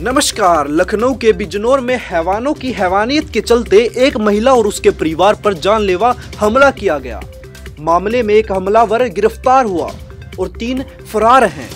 नमस्कार। लखनऊ के बिजनौर में हैवानों की हैवानियत के चलते एक महिला और उसके परिवार पर जानलेवा हमला किया गया। मामले में एक हमलावर गिरफ्तार हुआ और 3 फरार हैं।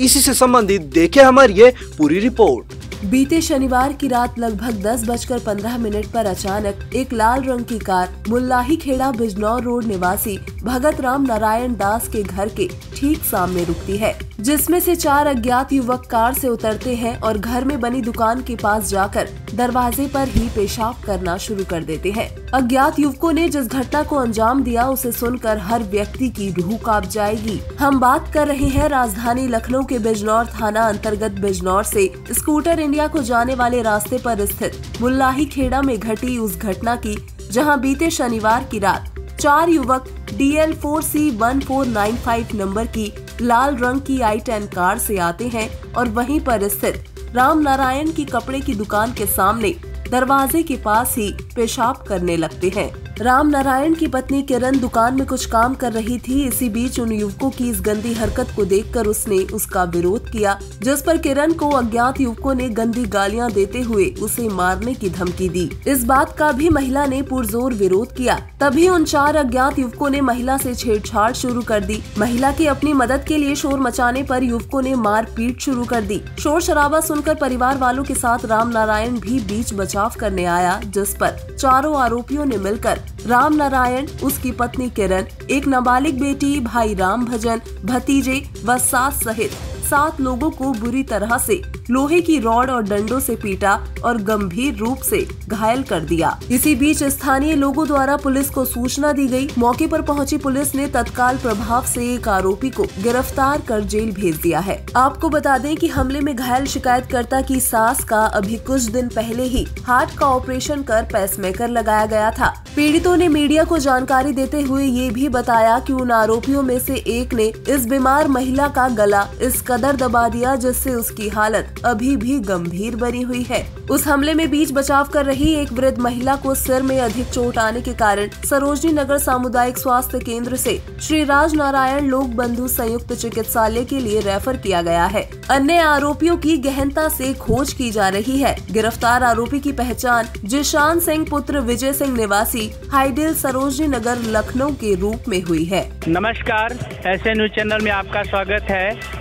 इसी से संबंधित देखें हमारी ये पूरी रिपोर्ट। बीते शनिवार की रात लगभग 10:15 पर अचानक एक लाल रंग की कार मुल्लाही खेड़ा बिजनौर रोड निवासी भगत राम नारायण दास के घर के ठीक सामने रुकती है, जिसमें से 4 अज्ञात युवक कार से उतरते हैं और घर में बनी दुकान के पास जाकर दरवाजे पर ही पेशाब करना शुरू कर देते हैं। अज्ञात युवकों ने जिस घटना को अंजाम दिया उसे सुनकर हर व्यक्ति की रूह कांप जाएगी। हम बात कर रहे हैं राजधानी लखनऊ के बिजनौर थाना अंतर्गत बिजनौर से स्कूटर इंडिया को जाने वाले रास्ते पर स्थित मुल्लाही खेड़ा में घटी उस घटना की, जहां बीते शनिवार की रात 4 युवक DL4C1495 नंबर की लाल रंग की i10 कार से आते हैं और वहीं पर स्थित राम नारायण की कपड़े की दुकान के सामने दरवाजे के पास ही पेशाब करने लगते हैं। राम नारायण की पत्नी किरण दुकान में कुछ काम कर रही थी। इसी बीच उन युवकों की इस गंदी हरकत को देखकर उसने उसका विरोध किया, जिस पर किरण को अज्ञात युवकों ने गंदी गालियां देते हुए उसे मारने की धमकी दी। इस बात का भी महिला ने पुरजोर विरोध किया। तभी उन 4 अज्ञात युवकों ने महिला से छेड़छाड़ शुरू कर दी। महिला की अपनी मदद के लिए शोर मचाने पर युवकों ने मारपीट शुरू कर दी। शोर शराबा सुनकर परिवार वालों के साथ राम नारायण भी बीच बचाव करने आया, जिस पर चारों आरोपियों ने मिलकर राम नारायण, उसकी पत्नी किरण, एक नाबालिग बेटी, भाई राम भजन, भतीजे व सास सहित 7 लोगों को बुरी तरह से लोहे की रॉड और डंडों से पीटा और गंभीर रूप से घायल कर दिया। इसी बीच स्थानीय लोगों द्वारा पुलिस को सूचना दी गई। मौके पर पहुंची पुलिस ने तत्काल प्रभाव से एक आरोपी को गिरफ्तार कर जेल भेज दिया है। आपको बता दें कि हमले में घायल शिकायतकर्ता की सास का अभी कुछ दिन पहले ही हार्ट का ऑपरेशन कर पेसमेकर लगाया गया था। पीड़ितों ने मीडिया को जानकारी देते हुए ये भी बताया कि उन आरोपियों में से एक ने इस बीमार महिला का गला इस कदर दबा दिया जिससे उसकी हालत अभी भी गंभीर बनी हुई है। उस हमले में बीच बचाव कर रही एक वृद्ध महिला को सिर में अधिक चोट आने के कारण सरोजनी नगर सामुदायिक स्वास्थ्य केंद्र से श्री राज नारायण लोक बंधु संयुक्त चिकित्सालय के लिए रेफर किया गया है। अन्य आरोपियों की गहनता से खोज की जा रही है। गिरफ्तार आरोपी की पहचान जिशान सिंह पुत्र विजय सिंह निवासी हाईडिल सरोजनी नगर लखनऊ के रूप में हुई है। नमस्कार, ऐसे न्यूज चैनल में आपका स्वागत है।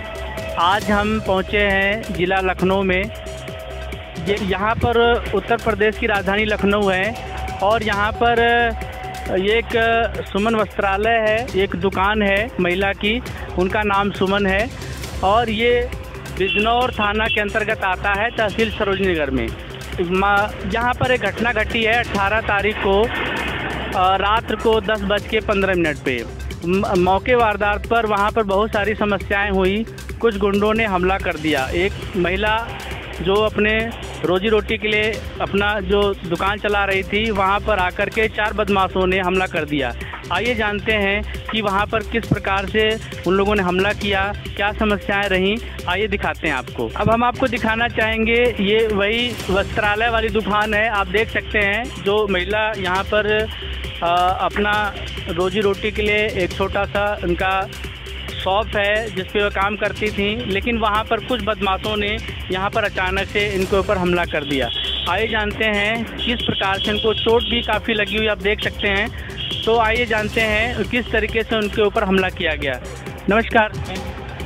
आज हम पहुंचे हैं जिला लखनऊ में। यहाँ पर उत्तर प्रदेश की राजधानी लखनऊ है और यहाँ पर ये एक सुमन वस्त्रालय है, एक दुकान है महिला की, उनका नाम सुमन है और ये बिजनौर थाना के अंतर्गत आता है, तहसील सरोजनी नगर में। यहाँ पर एक घटना घटी है 18 तारीख को रात को 10:15 पे। मौके वारदात पर वहाँ पर बहुत सारी समस्याएं हुई। कुछ गुंडों ने हमला कर दिया। एक महिला जो अपने रोजी रोटी के लिए अपना जो दुकान चला रही थी, वहाँ पर आकर के 4 बदमाशों ने हमला कर दिया। आइए जानते हैं कि वहाँ पर किस प्रकार से उन लोगों ने हमला किया, क्या समस्याएं रहीं। आइए दिखाते हैं आपको। अब हम आपको दिखाना चाहेंगे, ये वही वस्त्रालय वाली दुकान है। आप देख सकते हैं जो महिला यहाँ पर अपना रोजी रोटी के लिए एक छोटा सा उनका शॉप है जिस पे वो काम करती थी, लेकिन वहाँ पर कुछ बदमाशों ने यहाँ पर अचानक से इनके ऊपर हमला कर दिया। आइए जानते हैं किस प्रकार से, इनको चोट भी काफ़ी लगी हुई आप देख सकते हैं। तो आइए जानते हैं किस तरीके से उनके ऊपर हमला किया गया। नमस्कार।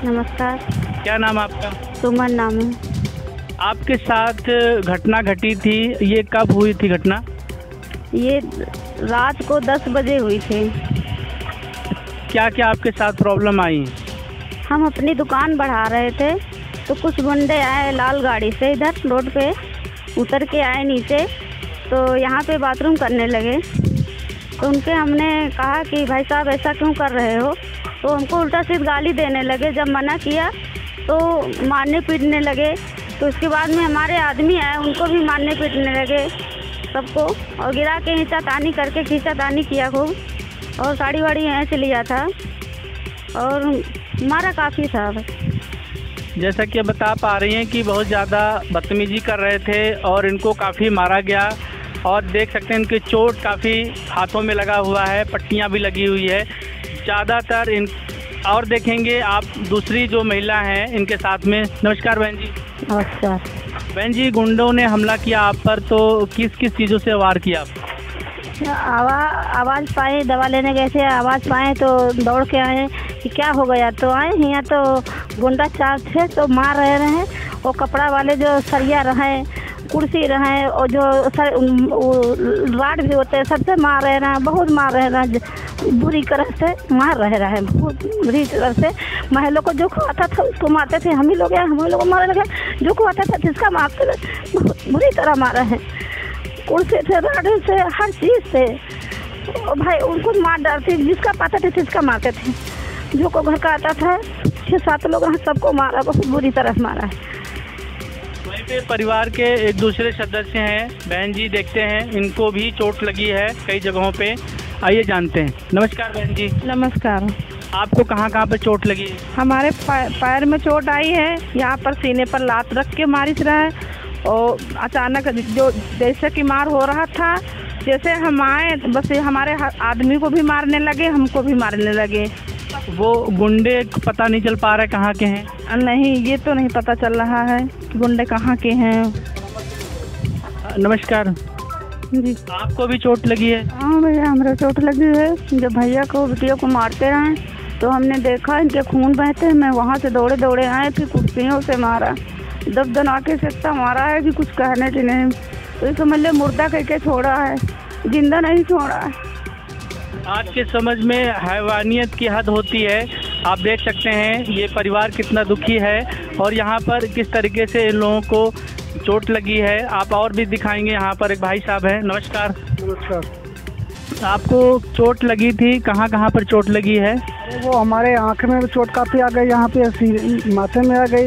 नमस्कार। क्या नाम आपका? सुमन नाम है। आपके साथ घटना घटी थी, ये कब हुई थी घटना? ये रात को 10 बजे हुई थी। क्या क्या आपके साथ प्रॉब्लम आई? हम अपनी दुकान बढ़ा रहे थे तो कुछ गुंडे आए लाल गाड़ी से, इधर रोड पे उतर के आए नीचे, तो यहाँ पे बाथरूम करने लगे। तो उनके हमने कहा कि भाई साहब ऐसा क्यों कर रहे हो, तो हमको उल्टा सीधा गाली देने लगे। जब मना किया तो मारने पीटने लगे। तो उसके बाद में हमारे आदमी आए, उनको भी मारने पीटने लगे सबको, और गिरा के खींचातानी करके खींचातानी किया खूब, और साड़ी वाड़ी यहाँ से लिया था और मारा काफ़ी था। जैसा कि बता पा रही हैं कि बहुत ज़्यादा बदतमीजी कर रहे थे और इनको काफ़ी मारा गया और देख सकते हैं इनकी चोट काफ़ी हाथों में लगा हुआ है, पट्टियाँ भी लगी हुई है ज़्यादातर इन। और देखेंगे आप दूसरी जो महिला हैं इनके साथ में। नमस्कार बहन जी। नमस्कार। बहन जी, गुंडों ने हमला किया आप पर, तो किस किस चीज़ों से वार किया आप? आवाज़ पाए, दवा लेने गए थे, आवाज़ पाए तो दौड़ के आए कि क्या हो गया, तो आए यहाँ तो गुंडा चार थे तो मार रहे हैं। वो कपड़ा वाले जो सरिया रहे, कुर्सी रहे और जो राड भी होते हैं, सबसे मार रहे हैं, बहुत मार रहे हैं, बुरी तरह से मार रहे हैं, बहुत बुरी तरह से। महलों को जो आता था उसको मारते थे, हम ही लोग को मारने लगे, जो को आता था जिसका मारते थे, बहुत बुरी तरह मारे हैं, कुर्सी से, राड से, हर चीज़ से। भाई उनको मार डालते, जिसका पाता थे जिसका मारते थे, जो को घर का आता था 6-7 लोग सबको मारा, बहुत बुरी तरह से मारा है। वहीं पे परिवार के एक दूसरे सदस्य हैं, बहन जी देखते हैं, इनको भी चोट लगी है कई जगहों पे, आइए जानते हैं। नमस्कार बहन जी। नमस्कार। आपको कहाँ कहाँ पे चोट लगी है? हमारे पैर में चोट आई है, यहाँ पर सीने पर लात रख के मारिश रहा है और अचानक जो जैसे कि मार हो रहा था, जैसे हम आए बस हमारे आदमी को भी मारने लगे, हमको भी मारने लगे। वो गुंडे पता नहीं चल पा रहे कहाँ के हैं? नहीं, ये तो नहीं पता चल रहा है कि गुंडे कहाँ के हैं। नमस्कार जी। आपको भी चोट लगी है? हाँ भैया, हमारे चोट लगी है। जब भैया को बेटियों को मारते रहे तो हमने देखा इनके खून बहते, मैं वहाँ से दौड़े दौड़े आए, फिर कुर्सियों से मारा, दबदनाके से इतना मारा है कि कुछ कहने की नहीं। तो समझ ले मुर्दा कह के छोड़ा है, जिंदा नहीं छोड़ा है। आज के समझ में हैवानियत की हद होती है। आप देख सकते हैं ये परिवार कितना दुखी है और यहाँ पर किस तरीके से इन लोगों को चोट लगी है। आप और भी दिखाएंगे। यहाँ पर एक भाई साहब हैं। नमस्कार। नमस्कार। आपको चोट लगी थी, कहाँ कहाँ पर चोट लगी है? वो हमारे आँख में चोट काफ़ी आ गई, यहाँ पे माथे में आ गई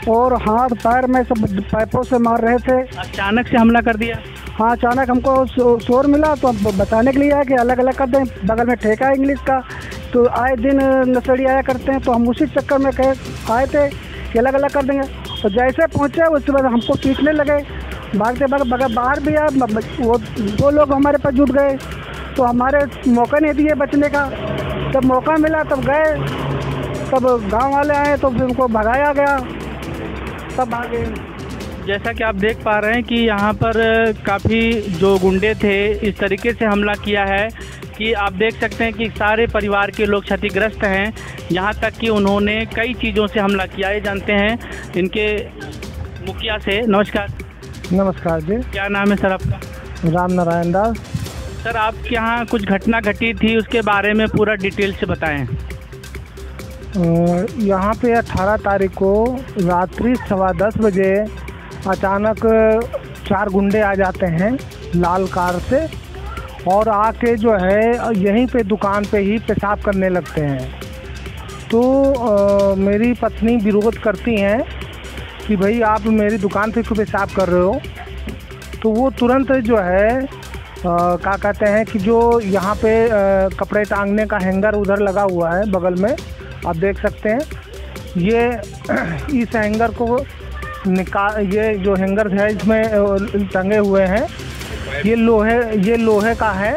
और हाथ पैर में सब पाइपों से मार रहे थे। अचानक से हमला कर दिया? हाँ, अचानक हमको शोर मिला तो हम बताने के लिए आए कि अलग अलग कर दें। बगल में ठेका है इंग्लिश का, तो आए दिन नशेड़ी आया करते हैं, तो हम उसी चक्कर में आए थे कि अलग अलग कर देंगे। तो जैसे पहुँचे उसके बाद हमको पीटने लगे, भागते भागते बाहर भी आए, वो लोग हमारे पास जुट गए, तो हमारे मौका नहीं दिए बचने का। जब मौका मिला तब गए, तब गांव वाले आए तो फिर उनको भगाया गया, तब आ गए। जैसा कि आप देख पा रहे हैं कि यहाँ पर काफ़ी जो गुंडे थे इस तरीके से हमला किया है कि आप देख सकते हैं कि सारे परिवार के लोग क्षतिग्रस्त हैं। यहाँ तक कि उन्होंने कई चीज़ों से हमला किया है। जानते हैं इनके मुखिया से। नमस्कार। नमस्कार जी। क्या नाम है सर आपका? राम नारायण दास। सर, आपके यहाँ कुछ घटना घटी थी, उसके बारे में पूरा डिटेल से बताएं। यहाँ पे 18 तारीख को रात्रि 10:15 बजे अचानक 4 गुंडे आ जाते हैं लाल कार से और आके जो है यहीं पे दुकान पे ही पेशाब करने लगते हैं। तो मेरी पत्नी विरोध करती हैं कि भाई आप मेरी दुकान पे क्यों पेशाब कर रहे हो। तो वो तुरंत जो है क्या कहते हैं कि जो यहाँ पे कपड़े टांगने का हैंगर उधर लगा हुआ है बगल में, आप देख सकते हैं, ये इस हैंगर को ये जो हैंगर है इसमें टंगे हुए हैं, ये लोहे का है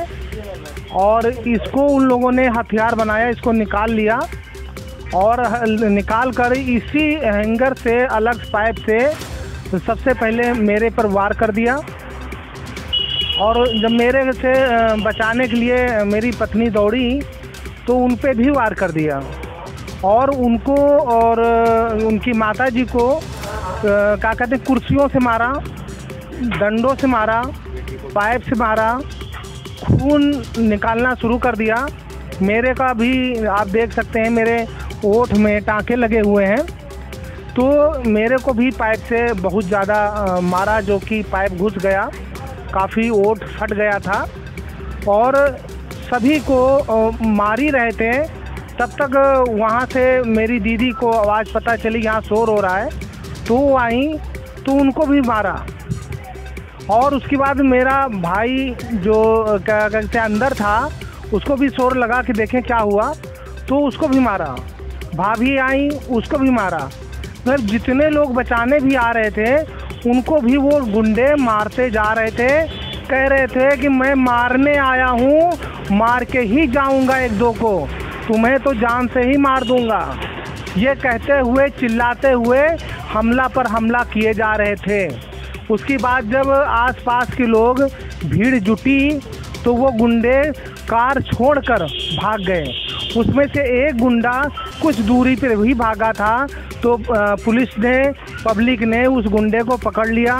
और इसको उन लोगों ने हथियार बनाया, इसको निकाल लिया और निकाल कर इसी हैंगर से अलग पाइप से सबसे पहले मेरे पर वार कर दिया और जब मेरे से बचाने के लिए मेरी पत्नी दौड़ी तो उन पे भी वार कर दिया और उनको और उनकी माताजी को क्या कहते हैं कुर्सियों से मारा, डंडों से मारा, पाइप से मारा, खून निकालना शुरू कर दिया। मेरे का भी आप देख सकते हैं, मेरे ओठ में टाँके लगे हुए हैं। तो मेरे को भी पाइप से बहुत ज़्यादा मारा, जो कि पाइप घुस गया, काफ़ी ओठ फट गया था और सभी को मार ही रहे थे। तब तक वहाँ से मेरी दीदी को आवाज़ पता चली यहाँ शोर हो रहा है, तो वो आई तो उनको भी मारा और उसके बाद मेरा भाई जो क्या कहते हैं अंदर था उसको भी शोर लगा कि देखें क्या हुआ, तो उसको भी मारा। भाभी आई, उसको भी मारा। मतलब जितने लोग बचाने भी आ रहे थे उनको भी वो गुंडे मारते जा रहे थे। कह रहे थे कि मैं मारने आया हूँ, मार के ही जाऊँगा एक दो को, तुम्हें तो जान से ही मार दूँगा। ये कहते हुए चिल्लाते हुए हमला पर हमला किए जा रहे थे उसके बाद जब आसपास के लोग भीड़ जुटी तो वो गुंडे कार छोड़कर भाग गए। उसमें से एक गुंडा कुछ दूरी पर भी भागा था तो पुलिस ने, पब्लिक ने उस गुंडे को पकड़ लिया।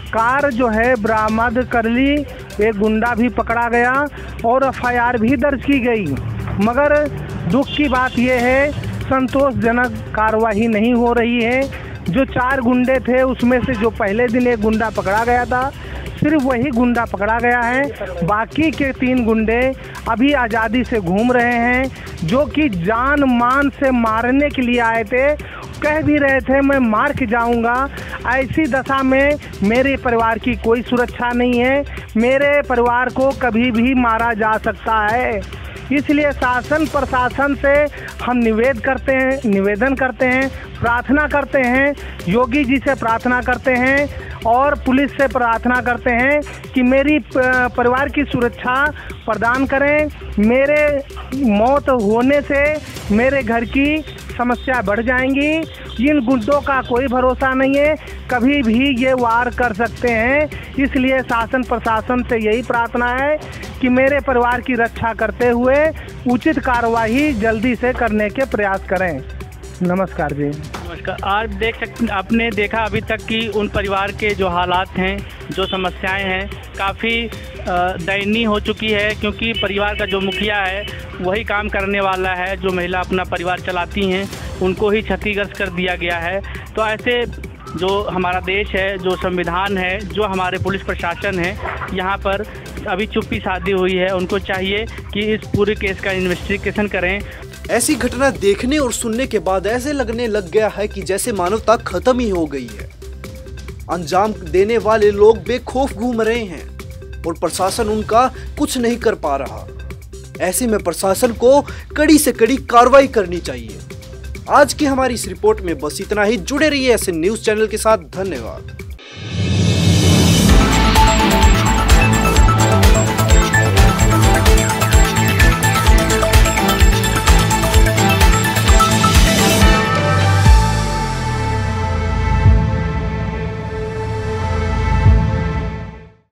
कार जो है बरामद कर ली, एक गुंडा भी पकड़ा गया और एफआईआर भी दर्ज की गई। मगर दुख की बात यह है, संतोषजनक कार्रवाई नहीं हो रही है। जो 4 गुंडे थे उसमें से जो पहले दिन एक गुंडा पकड़ा गया था, सिर्फ वही गुंडा पकड़ा गया है। बाकी के 3 गुंडे अभी आज़ादी से घूम रहे हैं, जो कि जान मान से मारने के लिए आए थे। कह भी रहे थे मैं मार के जाऊंगा। ऐसी दशा में मेरे परिवार की कोई सुरक्षा नहीं है, मेरे परिवार को कभी भी मारा जा सकता है। इसलिए शासन प्रशासन से हम निवेदन करते हैं, प्रार्थना करते हैं, योगी जी से प्रार्थना करते हैं और पुलिस से प्रार्थना करते हैं कि मेरी परिवार की सुरक्षा प्रदान करें। मेरे मौत होने से मेरे घर की समस्या बढ़ जाएंगी। इन गुंडों का कोई भरोसा नहीं है, कभी भी ये वार कर सकते हैं। इसलिए शासन प्रशासन से यही प्रार्थना है कि मेरे परिवार की रक्षा करते हुए उचित कार्रवाई जल्दी से करने के प्रयास करें। नमस्कार जी। नमस्कार। आज देख सकते, आपने देखा अभी तक कि उन परिवार के जो हालात हैं, जो समस्याएं हैं, काफ़ी दयनीय हो चुकी है, क्योंकि परिवार का जो मुखिया है वही काम करने वाला है। जो महिला अपना परिवार चलाती हैं उनको ही क्षतिग्रस्त कर दिया गया है। तो ऐसे जो हमारा देश है, जो संविधान है, जो हमारे पुलिस प्रशासन है, यहाँ पर अभी चुप्पी साधी हुई है। उनको चाहिए कि इस पूरे केस का इन्वेस्टिगेशन करें। ऐसी घटना देखने और सुनने के बाद ऐसे लगने लग गया है कि जैसे मानवता खत्म ही हो गई है। अंजाम देने वाले लोग बेखौफ घूम रहे हैं और प्रशासन उनका कुछ नहीं कर पा रहा। ऐसे में प्रशासन को कड़ी से कड़ी कार्रवाई करनी चाहिए। आज की हमारी इस रिपोर्ट में बस इतना ही। जुड़े रहिए ऐसे न्यूज़ चैनल के साथ। धन्यवाद।